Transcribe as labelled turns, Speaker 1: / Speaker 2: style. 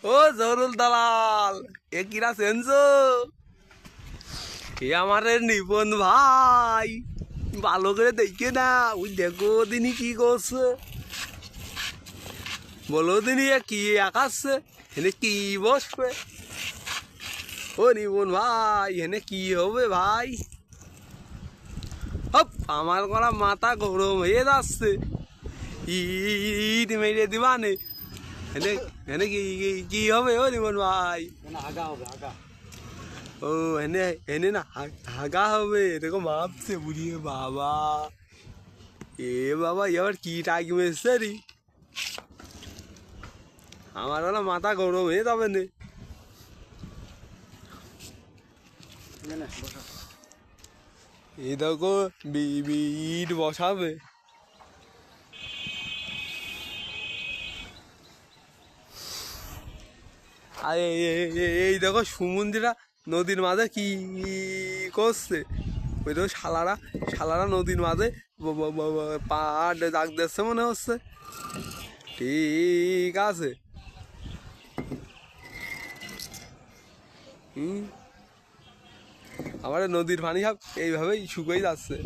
Speaker 1: ও জহুরুল দালাল, এ কিরা সেনছো? এ আমারে নিপন ভাই, ভালো করে দেখে না, ওই দেখো দিনই কি করছে, বলো দিনই এ কি আকাশছে, এনে কি বসবে? ও নিপন ভাই, এনে কি হবে ভাই? হপ, আমার করা মাথা গরম হয়ে যাচ্ছে, ইট মেরে দিবানে। এনে এনে কি হবে ও নিপন ভাই?
Speaker 2: আগা হবে আগা।
Speaker 1: ও এনে এনে না হাগা হবে এরকম ভাবছে, বুড়িয়ে বাবা। এ বাবা, এবার কি টাকি মেসছে রে, আমার ওরা মাথা গরম হয়ে যাবে নে। এই দেখো ইট বসাবে। আর এই দেখো সুমন্দিরা নদীর মাঝে কি করছে, ওই দেখো শালারা শালারা নদীর মাঝে পাট দাগ দিচ্ছে মনে হচ্ছে। ঠিক আছে। আমার নদীর পানি সব এইভাবেই শুকিয়ে যাচ্ছে।